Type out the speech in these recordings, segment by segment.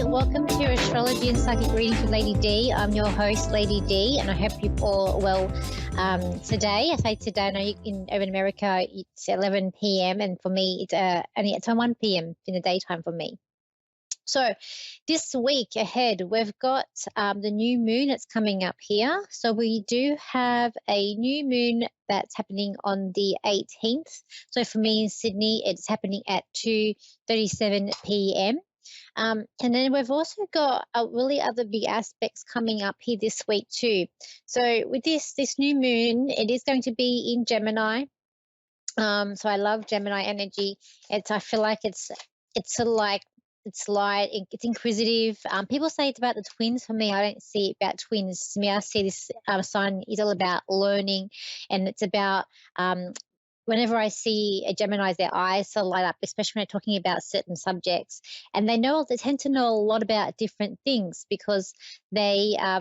welcome to Astrology and Psychic Reading with Lady D. I'm your host, Lady D, and I hope you're all well today. I say today, I know over in America it's 11 p.m. and for me it's 1 p.m. in the daytime for me. So this week ahead, we've got the new moon that's coming up here. So we do have a new moon that's happening on the 18th. So for me in Sydney, it's happening at 2:37 p.m. And then we've also got really other big aspects coming up here this week too. So with this new moon, it is going to be in Gemini. So I love Gemini energy. I feel like it's sort of like it's light, it's inquisitive. People say it's about the twins. For me, I don't see it about twins. To me, I see this sign is all about learning, and it's about whenever I see a Gemini, their eyes sort of light up, especially when they're talking about certain subjects. And they tend to know a lot about different things because they are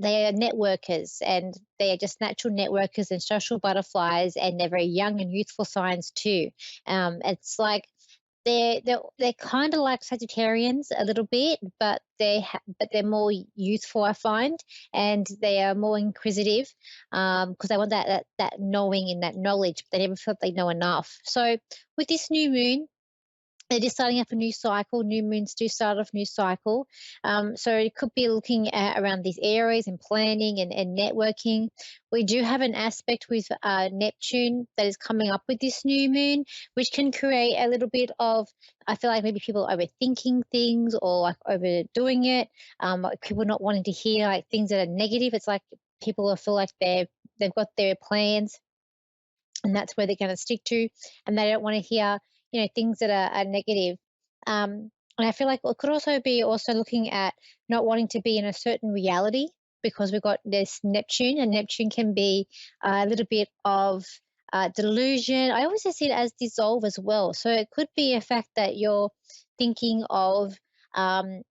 networkers, and they are just natural networkers and social butterflies, and they're very young and youthful signs too. It's like they're kind of like Sagittarians a little bit, but they're more youthful, I find, and they are more inquisitive because they want that knowing and that knowledge, but they never feel they know enough. So with this new moon, they're just starting up a new cycle. New moons do start off new cycle. So it could be looking at around these areas and planning and networking. We do have an aspect with Neptune that is coming up with this new moon, which can create a little bit of, I feel like maybe people overthinking things or like overdoing it. Like people not wanting to hear like things that are negative. It's like people feel like they've got their plans and that's where they're going to stick to, and they don't want to hear things that are negative. And I feel like it could also be looking at not wanting to be in a certain reality because we've got this Neptune, and Neptune can be a little bit of delusion. I always see it as dissolve as well. So it could be a fact that you're thinking of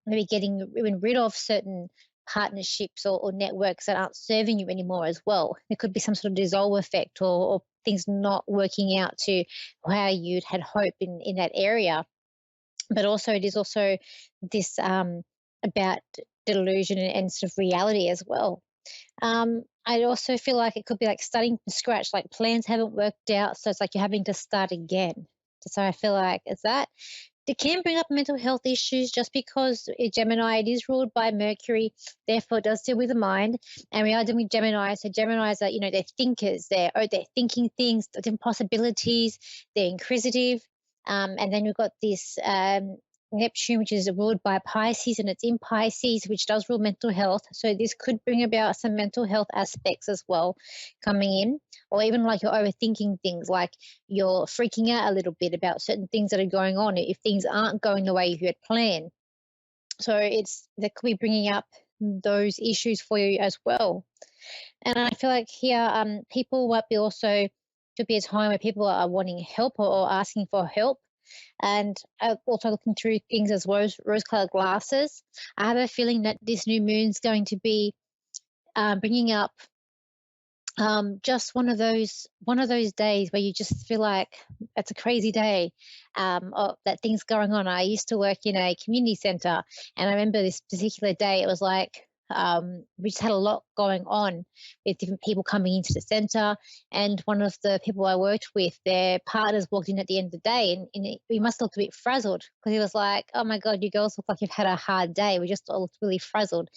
maybe getting rid of certain partnerships or networks that aren't serving you anymore as well. There could be some sort of dissolve effect or things not working out to how you'd had hope in that area. But also it is also this about delusion and sort of reality as well. I also feel like it could be like starting from scratch, like plans haven't worked out, so it's like you're having to start again. So I feel like it's that. It can bring up mental health issues just because Gemini, it is ruled by Mercury, therefore it does deal with the mind. And we are dealing with Gemini. So Geminis are, they're thinkers. They're thinking things, different possibilities. They're inquisitive. And then we've got this Neptune, which is ruled by Pisces, and it's in Pisces, which does rule mental health. So this could bring about some mental health aspects as well coming in, or even like you're overthinking things, like you're freaking out a little bit about certain things that are going on if things aren't going the way you had planned. So that could be bringing up those issues for you as well. And I feel like here people might be also, could be a time where people are wanting help or asking for help. And also looking through things as rose-colored glasses. I have a feeling that this new moon's going to be bringing up just one of those days where you just feel like it's a crazy day, or that things going on. I used to work in a community centre, and I remember this particular day. It was like we just had a lot going on with different people coming into the centre, and one of the people I worked with, their partners walked in at the end of the day, and we must look a bit frazzled because he was like, "Oh my God, you girls look like you've had a hard day. We just all looked really frazzled."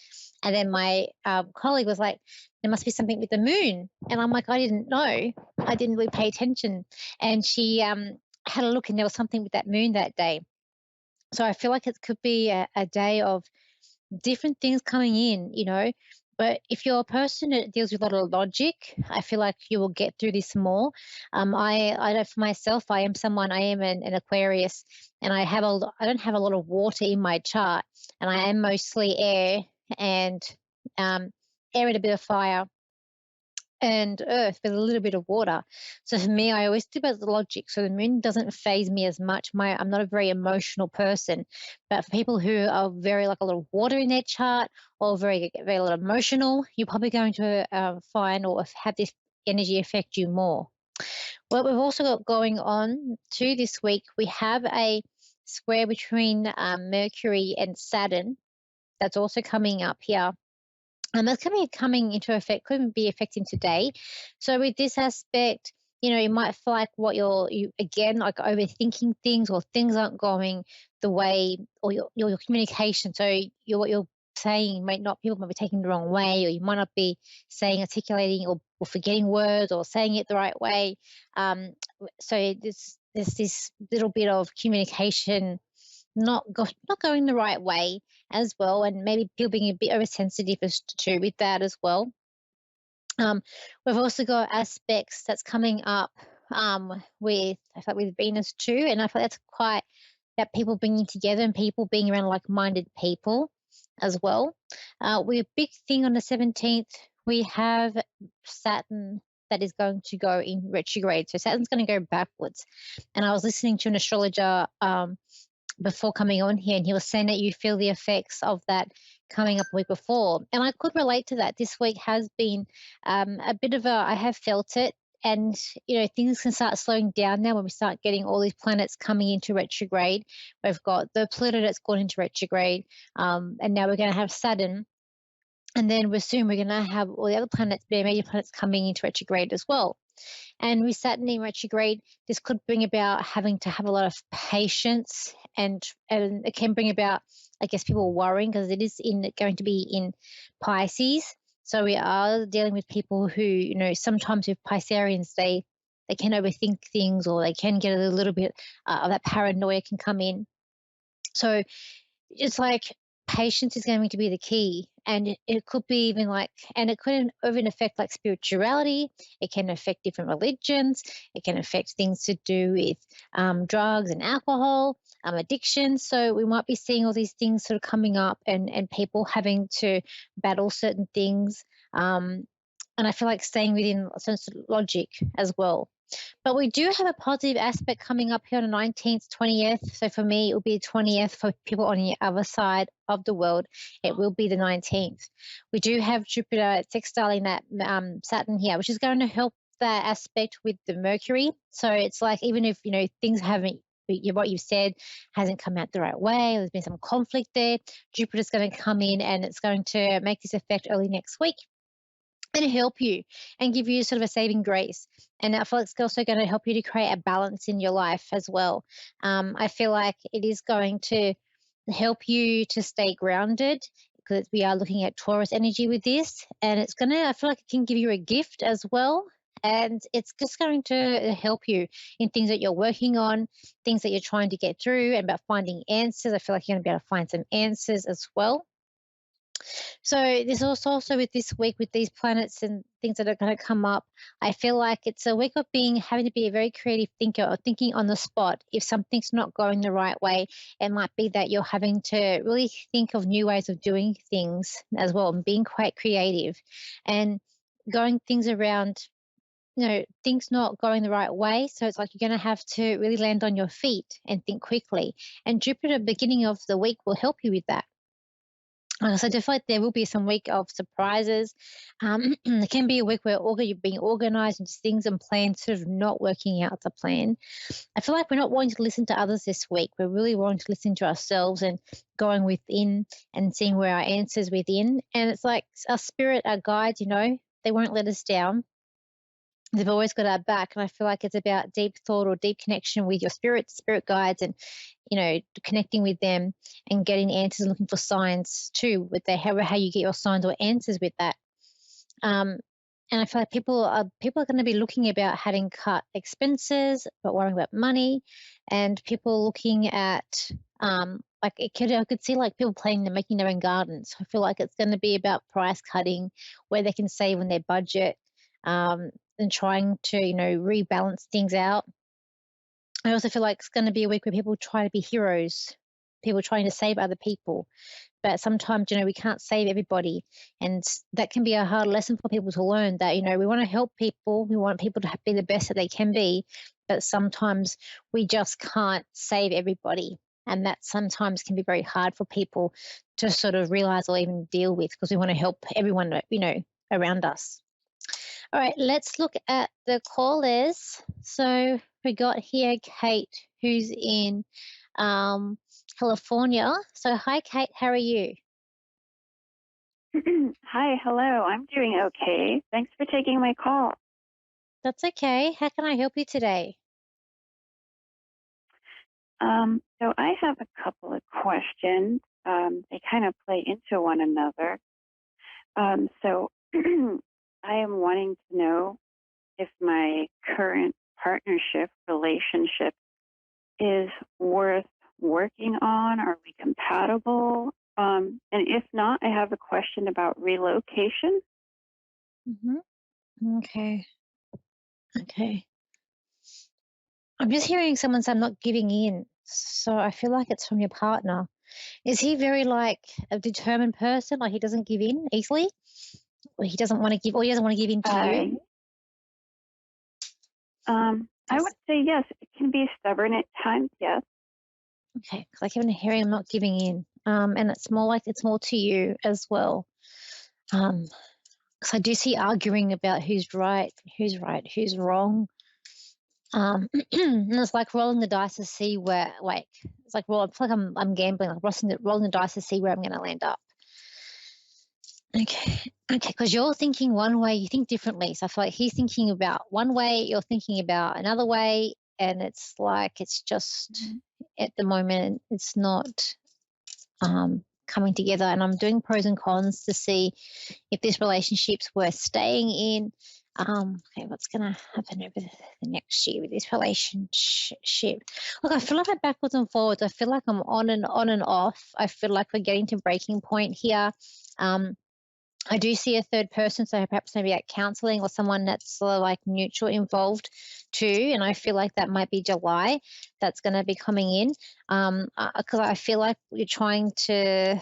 And then my colleague was like, "There must be something with the moon," and I'm like, "I didn't know. I didn't really pay attention." And she had a look, and there was something with that moon that day. So I feel like it could be a day of different things coming in. But if you're a person that deals with a lot of logic, I feel like you will get through this more. I know for myself, I am an Aquarius, and I don't have a lot of water in my chart, and I am mostly air and air and a bit of fire and earth with a little bit of water. So for me, I always do about the logic. So the moon doesn't phase me as much. I'm not a very emotional person, but for people who are very like a lot of water in their chart or very, very little emotional, you're probably going to find or have this energy affect you more. What we've also got going on too this week, we have a square between Mercury and Saturn. That's also coming up here. That's coming into effect, could be affecting today. So with this aspect, you might feel like you again, like overthinking things, or things aren't going the way, or your communication. So what you're saying might not, people might be taking the wrong way, or you might not be articulating, or forgetting words, or saying it the right way. So there's this little bit of communication not going the right way as well, and maybe people being a bit oversensitive as to with that as well. We've also got aspects that's coming up with, I feel like, with Venus too, and I feel that's quite that people bringing together and people being around like-minded people as well. We a big thing on the 17th. We have Saturn that is going to go in retrograde. So Saturn's going to go backwards. And I was listening to an astrologer before coming on here, and he was saying that you feel the effects of that coming up a week before. And I could relate to that. This week has been a bit of I have felt it. And, things can start slowing down now when we start getting all these planets coming into retrograde. We've got the Pluto that's gone into retrograde, and now we're going to have Saturn. And then we're going to have all the other planets, major planets, coming into retrograde as well. And with Saturn in retrograde, this could bring about having to have a lot of patience, and it can bring about, I guess, people worrying, because it is going to be in Pisces. So we are dealing with people who, sometimes with Pisceans, they can overthink things, or they can get a little bit of that paranoia can come in. So it's like patience is going to be the key. And it could be even and it could even affect like spirituality. It can affect different religions. It can affect things to do with drugs and alcohol, addiction. So we might be seeing all these things sort of coming up, and people having to battle certain things. And I feel like staying within a sense of logic as well. But we do have a positive aspect coming up here on the 19th, 20th. So for me, it will be the 20th. For people on the other side of the world, it will be the 19th. We do have Jupiter sextiling that Saturn here, which is going to help that aspect with the Mercury. So it's like, even if, things haven't, what you've said hasn't come out the right way, there's been some conflict there, Jupiter's going to come in, and it's going to make this effect early next week and help you and give you sort of a saving grace. And I feel it's also going to help you to create a balance in your life as well. I feel like it is going to help you to stay grounded, because we are looking at Taurus energy with this, and it's going to, I feel like it can give you a gift as well. And it's just going to help you in things that you're working on, things that you're trying to get through, and about finding answers. I feel like you're going to be able to find some answers as well. So there's also with this week, with these planets and things that are going to come up, I feel like it's a week of having to be a very creative thinker, or thinking on the spot. If something's not going the right way, it might be that you're having to really think of new ways of doing things as well, and being quite creative and going things around, things not going the right way. So it's like you're going to have to really land on your feet and think quickly. And Jupiter, beginning of the week, will help you with that. So definitely there will be some week of surprises. It can be a week where you're being organised, and just things and plans sort of not working out the plan. I feel like we're not wanting to listen to others this week. We're really wanting to listen to ourselves and going within and seeing where our answers within. And it's like our spirit, our guides, they won't let us down. They've always got our back. And I feel like it's about deep thought or deep connection with your spirit guides, and connecting with them and getting answers and looking for signs too, with how you get your signs or answers with that. And I feel like people are going to be looking about having cut expenses, but worrying about money, and people looking at I could see like people making their own gardens. I feel like it's going to be about price cutting, where they can save on their budget, and trying to rebalance things out. I also feel like it's going to be a week where people try to be heroes, people trying to save other people. But sometimes, we can't save everybody. And that can be a hard lesson for people to learn, that, we want to help people. We want people to be the best that they can be. But sometimes we just can't save everybody. And that sometimes can be very hard for people to sort of realize or even deal with, because we want to help everyone, around us. All right, let's look at the callers. So we got here Kate, who's in California. So, hi, Kate. How are you? Hi, hello. I'm doing okay. Thanks for taking my call. That's okay. How can I help you today? So I have a couple of questions. They kind of play into one another. So I am wanting to know if my current partnership relationship is worth working on. Are we compatible? And if not, I have a question about relocation. Okay. Okay. I'm just hearing someone say I'm not giving in. So I feel like it's from your partner. Is he very like a determined person? Like he doesn't give in easily? Or he doesn't want to give, or he doesn't want to give in to you? I would say yes. It can be stubborn at times, yes. Okay, because I keep on hearing I'm not giving in. And it's more like it's more to you as well. Because I do see arguing about who's right, who's wrong. And it's like rolling the dice to see where, like, it's like, well, it's like I'm gambling, like rolling the dice to see where I'm going to land up. Okay, okay, because you're thinking one way, you think differently. So I feel like he's thinking about one way, you're thinking about another way, and it's like it's just at the moment it's not coming together. And I'm doing pros and cons to see if this relationship's worth staying in. Okay, what's going to happen over the next year with this relationship? Look, I feel like I'm backwards and forwards. I feel like I'm on and off. I feel like we're getting to breaking point here. I do see a third person, so perhaps maybe at counselling or someone that's sort of like neutral involved too. And I feel like that might be July that's going to be coming in because I feel like you're trying to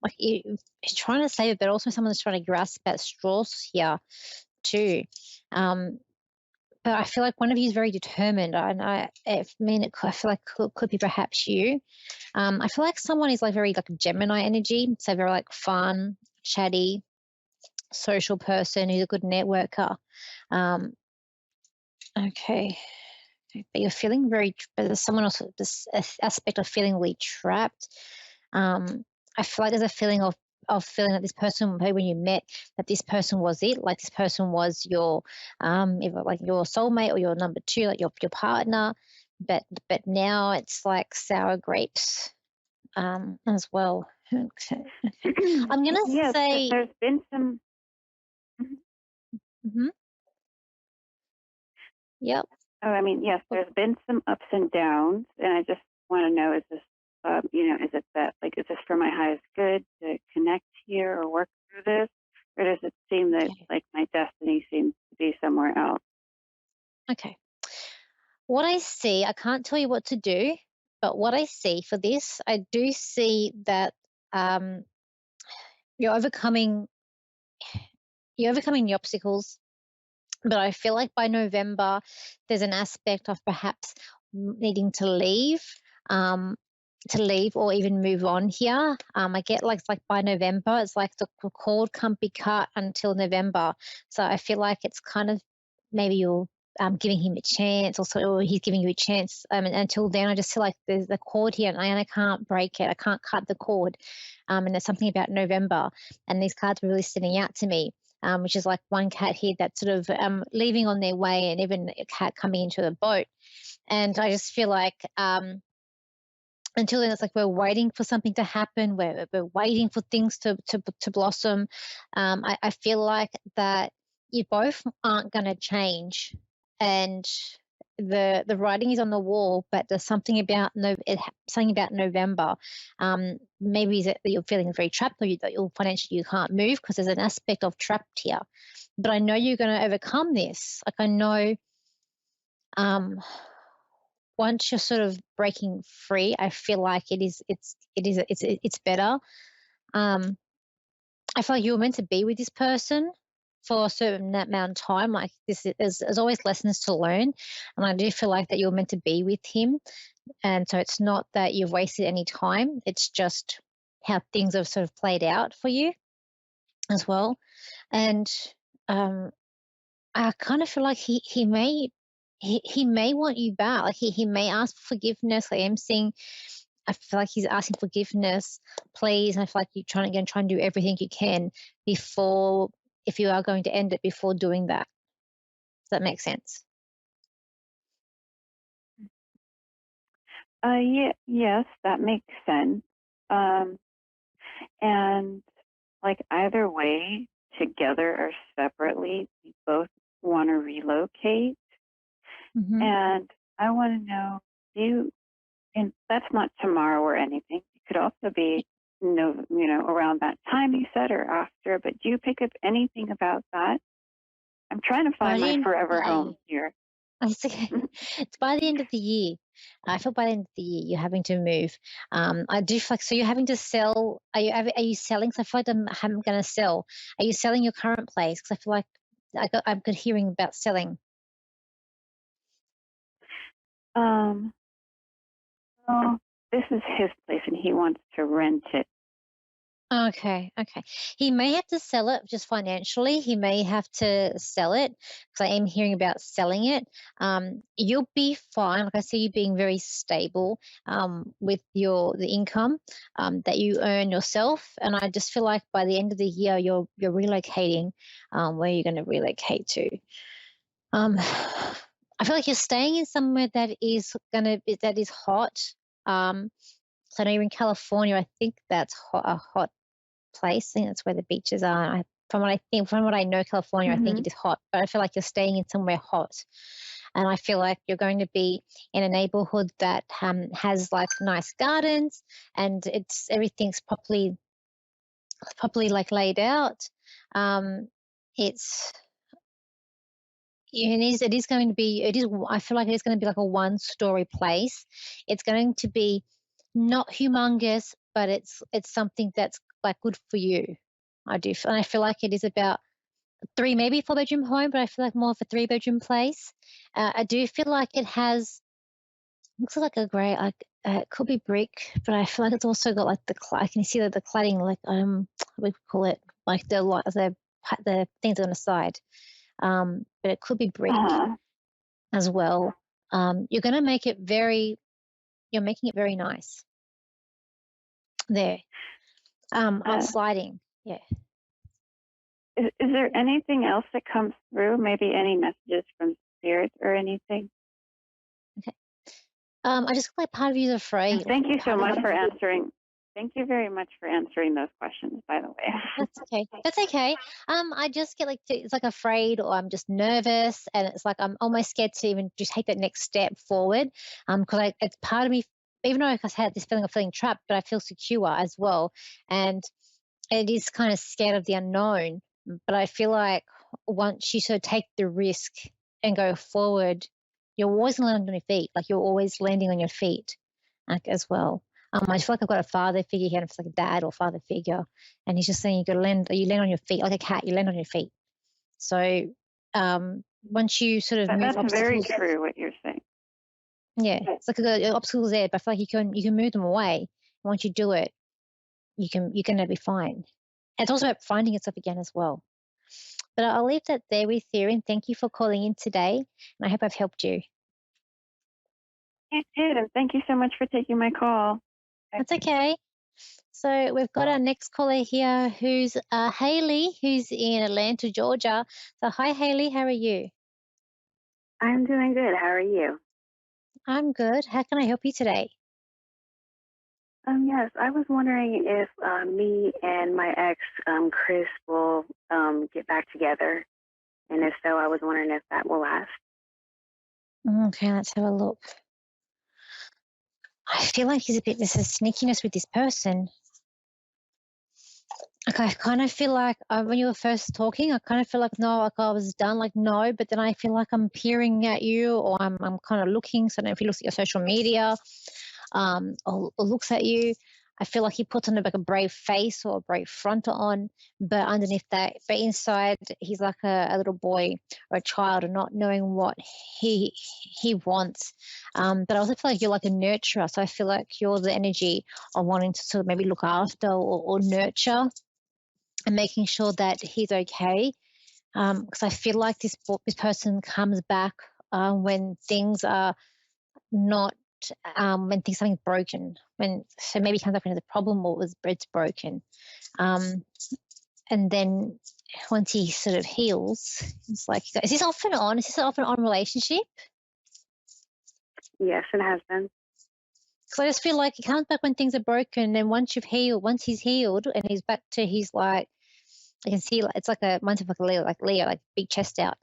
like you're trying to save it, but also someone's trying to grasp at straws here too. Um, but I feel like one of you is very determined, and I feel like could be perhaps you. I feel like someone is like very like Gemini energy, so very like fun, chatty, social person who's a good networker. Um, okay. But you're feeling but there's someone else, this aspect of feeling really trapped. I feel like there's a feeling of feeling that this person, when you met, that this person was it, like this person was your, either like your soulmate or your number two, like your partner. But now it's like sour grapes, as well. Okay. I'm gonna Yes, say, there's been some. Mhm. mhm, yep. I mean, yes, there's been some ups and downs, and I just want to know: is this, is it that, like, is this for my highest good to connect here or work through this, or does it seem that Okay. like my destiny seems to be somewhere else? Okay. What I see, I can't tell you what to do, but what I see for this, I do see that um, you're overcoming you're overcoming the obstacles. But I feel like by November, there's an aspect of perhaps needing um, to leave or even move on here. I get like it's like by November, it's like the cord can't be cut until November. So I feel like it's kind of maybe you're giving him a chance, or he's giving you a chance. And until then, I just feel like there's the cord here, and I can't break it. I can't cut the cord. And there's something about November, and these cards were really standing out to me. Which is like one cat here that's sort of leaving on their way, and even a cat coming into the boat. And I just feel like until then, it's like we're waiting for something to happen. We're waiting for things to blossom. I feel like that you both aren't going to change, and the writing is on the wall. But there's something about something about November. Maybe is it that you're feeling very trapped, or that you're financially you can't move because there's an aspect of trapped here. But I know you're going to overcome this. Like I know. Um, Once you're sort of breaking free, I feel like it's better. Um, I feel like you were meant to be with this person for a certain amount of time. Like there's always lessons to learn, and I do feel like that you're meant to be with him. And so it's not that you've wasted any time. It's just how things have sort of played out for you as well. And um, I kind of feel like he may. he may want you back. Like he may ask for forgiveness. Like I'm seeing, I feel like he's asking forgiveness, please. And I feel like you're trying to try and do everything you can before, if you are going to end it, before doing that. Does that make sense? Yeah, yes, that makes sense. Um, and like either way, together or separately, we both want to relocate. Mm-hmm. And I want to know, do you, and that's not tomorrow or anything. It could also be no, around that time you said or after, but do you pick up anything about that? I'm trying to By find the my end of the forever year, home here. I see. It's by the end of the year. I feel by the end of the year you're having to move. I do feel like, so you're having to sell. Are you selling? So I feel like I'm going to sell. Are you selling your current place? Because I feel like I'm good hearing about selling. Um, well, this is his place and he wants to rent it. Okay, okay. He may have to sell it just financially. He may have to sell it because I am hearing about selling it. You'll be fine. Like I see you being very stable with the income that you earn yourself. And I just feel like by the end of the year you're relocating where you're going to relocate to. I feel like you're staying in somewhere that is hot. So I know you're in California. I think that's a hot place. I think that's where the beaches are. From what I know, California, I think Mm-hmm. it is hot, but I feel like you're staying in somewhere hot. And I feel like you're going to be in a neighborhood that has like nice gardens and everything's properly like laid out. Um, it's it is going to be it is I feel like it is going to be like a one-story place. It's going to be not humongous, but it's something that's like good for you. And I feel like it is about three, maybe four-bedroom home, but I feel like more of a three-bedroom place. I do feel like it has looks like a grey, like it could be brick, but I feel like it's also got like I can see that the cladding, like what we call it, like the things on the side. But it could be brick Uh-huh. as well. You're going to make it you're making it very nice there. On Uh, sliding, yeah. is there anything else that comes through? Maybe any messages from spirit or anything? Okay. I just feel like part of you is And afraid. thank you so Part of much you, for answering. Thank you very much for answering those questions, by the way. that's okay. That's okay. I just get like it's like afraid or I'm just nervous and it's like I'm almost scared to even just take that next step forward. Because it's part of me, even though like I had this feeling of feeling trapped, but I feel secure as well. And it is kind of scared of the unknown. But I feel like once you sort of take the risk and go forward, you're always landing on your feet. Like you're always landing on your feet, like, as well. I feel like I've got a father figure here, and it's like a dad or father figure, and he's just saying you land on your feet like a cat. You land on your feet. So once you sort of move That's very obstacles, true what you're saying. yeah, it's like obstacles there, but I feel like you can move them away. Once you do it, you're gonna be fine. And it's also about finding yourself again as well. But I'll leave that there with you, and thank you for calling in today. And I hope I've helped you. You did, and thank you so much for taking my call. That's okay. So we've got our next caller here, who's Haley, who's in Atlanta, Georgia. So hi, Haley. How are you? I'm doing good. How are you? I'm good. How can I help you today? Yes, I was wondering if me and my ex, Chris, will get back together. And if so, I was wondering if that will last. Okay, let's have a look. I feel like there's a sneakiness with this person. Like I kind of feel like when you were first talking, I kind of feel like no, like I was done, like no. But then I feel like I'm peering at you, or I'm kind of looking. So then if he looks at your social media, or looks at you, I feel like he puts on like a brave face or a brave front on, but underneath that, but inside he's like a little boy or a child, and not knowing what he wants. But I also feel like you're like a nurturer, so I feel like you're the energy of wanting to sort of maybe look after or nurture and making sure that he's okay. Because I feel like this person comes back when things are not, when things something's broken. So maybe it comes up when there's a problem or it's broken. And then once he sort of heals, it's like, is this off and on? Is this an off and on relationship? Yes, it has been. So I just feel like he comes back when things are broken. And once he's healed and he's back to his, like, I can see, like, it's like mine's like Leo, like big chest out.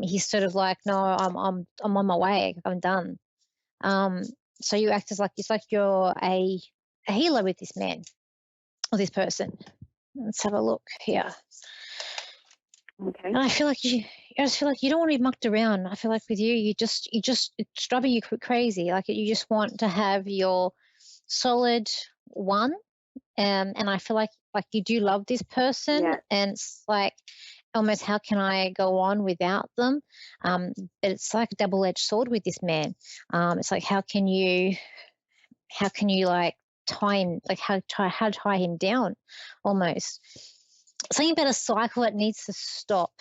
He's sort of like, no, I'm on my way. I'm done. So you act as like, it's like you're a healer with this man or this person. Let's have a look here. Okay. And I just feel like you don't want to be mucked around. I feel like with you just it's driving you crazy. Like, you just want to have your solid one. And I feel like you do love this person, Yes. and it's like almost, how can I go on without them? But it's like a double-edged sword with this man. It's like, how can you like tie him, like how to tie him down, almost something about a cycle that needs to stop,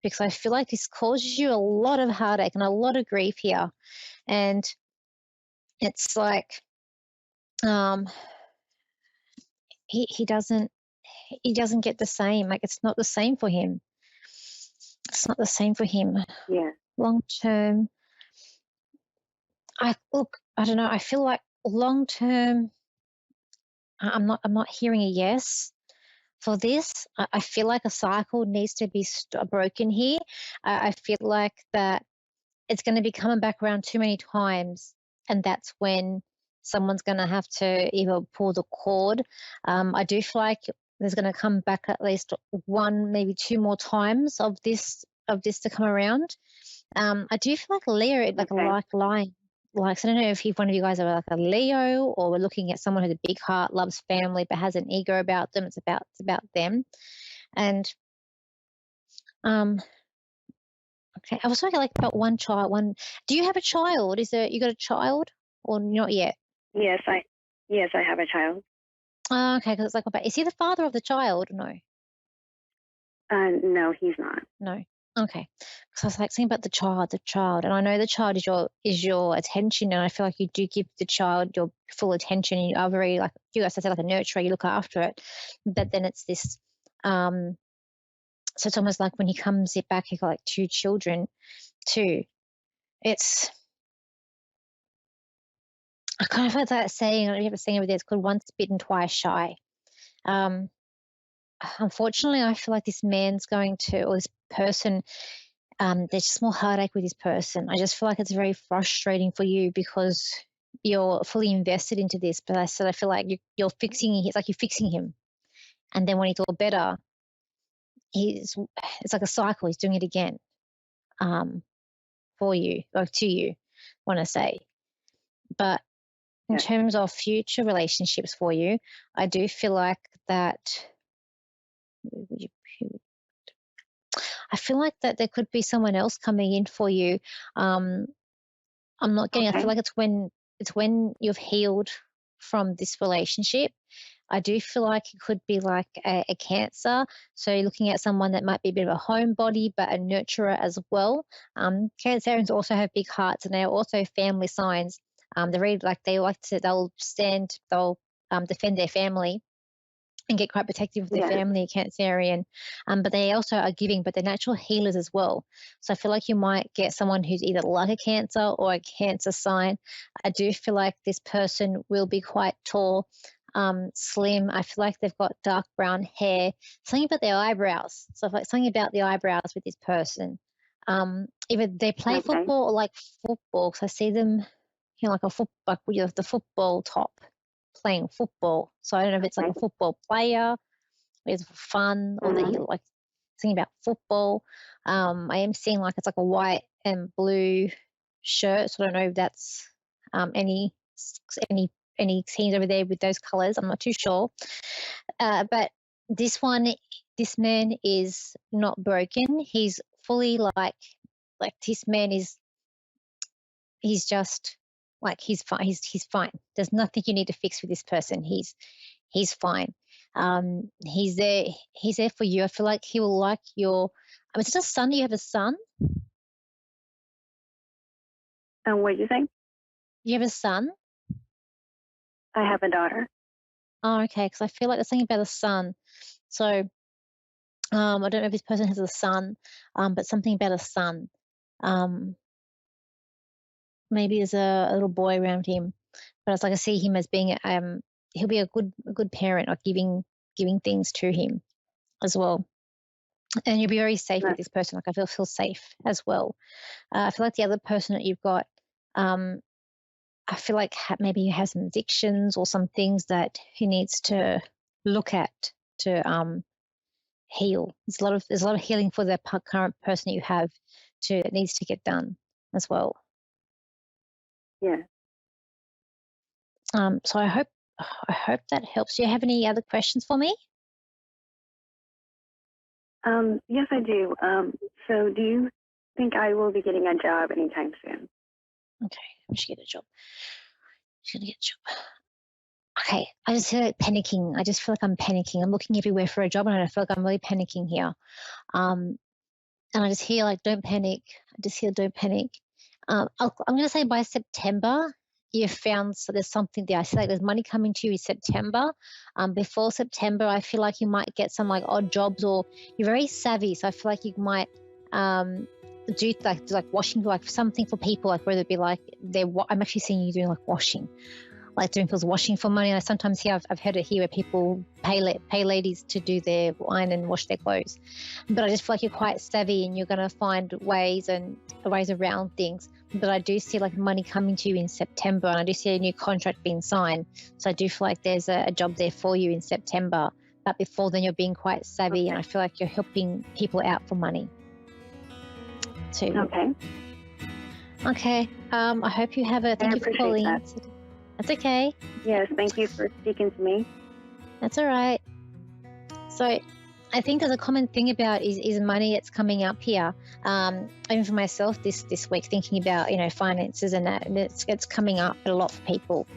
because I feel like this causes you a lot of heartache and a lot of grief here. And it's like, he doesn't get the same, like, it's not the same for him. It's not the same for him. Yeah. Long term, I don't know, I feel like long term, I'm not hearing a yes for this. I feel like a cycle needs to be broken here. I feel like that it's going to be coming back around too many times, and that's when someone's going to have to either pull the cord. I do feel like there's going to come back at least one, maybe two more times of this to come around. I do feel like Leo, like a Okay. like line. Like, so I don't know if one of you guys are like a Leo, or we're looking at someone who's a big heart, loves family, but has an ego about them. It's about them. And okay, I was talking like about one child. Do you have a child? You got a child or not yet? Yes, I have a child. Oh, okay, because it's like, is he the father of the child? No, No, he's not. no. Okay, because I was like thinking about the child, and I know the child is your attention, and I feel like you do give the child your full attention, and you are very, like, you guys said, like a nurturer, you look after it. But then it's this, so it's almost like when he comes back, he got like two children too. It's, I kind of like that saying. I don't know if you have a saying over there. It's called once bitten, twice shy. Um, Unfortunately, I feel like this man's going to, or this person, there's just more heartache with this person. I just feel like it's very frustrating for you because you're fully invested into this. But I said, I feel like you're fixing. It's like you're fixing him, and then when he's all better, it's like a cycle. He's doing it again, for you, or to you, want to say. But in Yeah. terms of future relationships for you, I do feel like that. I feel like that there could be someone else coming in for you. I'm not getting. I Okay. feel like it's when you've healed from this relationship. I do feel like it could be like a Cancer. So you're looking at someone that might be a bit of a homebody, but a nurturer as well. Cancerians also have big hearts, and they're also family signs. They're really like, they'll defend their family and get quite protective of their Yeah. family, Cancerian. But they also are giving, but they're natural healers as well. So I feel like you might get someone who's either like a Cancer or a Cancer sign. I do feel like this person will be quite tall, slim. I feel like they've got dark brown hair. Something about their eyebrows. So like something about the eyebrows with this person. Either they play Okay. football or like football. Because I see them, like a like with the football top, playing football. So I don't know if it's like a Okay. football player, or it's for fun, or that Mhm. he like thinking about football. I am seeing like it's like a white and blue shirt. So I don't know if that's any any teams over there with those colors. I'm not too sure. But this man is not broken. He's fully like this man is, he's just like, he's fine. He's fine. There's nothing you need to fix with this person. He's fine. He's there. He's there for you. I feel like he will like your. Is it a son? You have a son? What did you say? You have a son? I have a daughter. Oh, okay. Because I feel like there's something about a son. So I don't know if this person has a son, but something about a son. Maybe there's a little boy around him, but it's like I see him as being he'll be a good parent, like giving things to him as well. And you'll be very safe with this person. Like I feel safe as well. I feel like the other person that you've got, I feel like maybe he has some addictions or some things that he needs to look at to heal. There's a lot of healing for the current person you have that needs to get done as well. Yeah. So I hope that helps. Do you have any other questions for me? Yes, I do. So do you think I will be getting a job anytime soon? Okay, I should get a job. She's gonna get a job. Okay, I just feel like panicking. I just feel like I'm panicking. I'm looking everywhere for a job, and I feel like I'm really panicking here. And I just hear like, don't panic. I just hear, don't panic. I'm going to say by September, you've found there's something there. I feel like there's money coming to you in September. Before September, I feel like you might get some like odd jobs, or you're very savvy. So I feel like you might do like washing, like something for people, like whether it be like I'm actually seeing you doing like washing. Like doing people's washing for money. And I sometimes hear, I've heard it here where people pay ladies to do their iron and wash their clothes. But I just feel like you're quite savvy and you're going to find ways around things. But I do see like money coming to you in September, and I do see a new contract being signed. So I do feel like there's a job there for you in September. But before then, you're being quite savvy, and I feel like you're helping people out for money too. Okay. I hope you have thank you for calling. That's okay. Yes, thank you for speaking to me. That's all right. So I think there's a common thing about is money that's coming up here. Even for myself this week, thinking about, finances and that, and it's coming up a lot for people.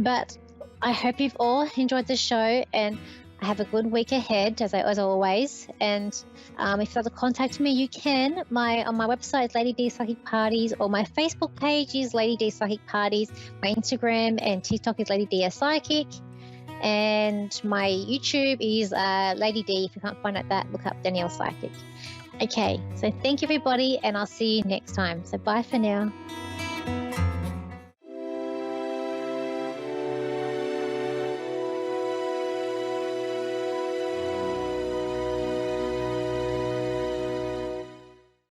But I hope you've all enjoyed the show, and I have a good week ahead, as always. And if you'd like to contact me, you can. On my website is Lady D Psychic Parties, or my Facebook page is Lady D Psychic Parties. My Instagram and TikTok is Lady D a Psychic, and my YouTube is Lady D. If you can't find out that, look up Danielle Psychic. Okay, so thank you everybody, and I'll see you next time. So bye for now.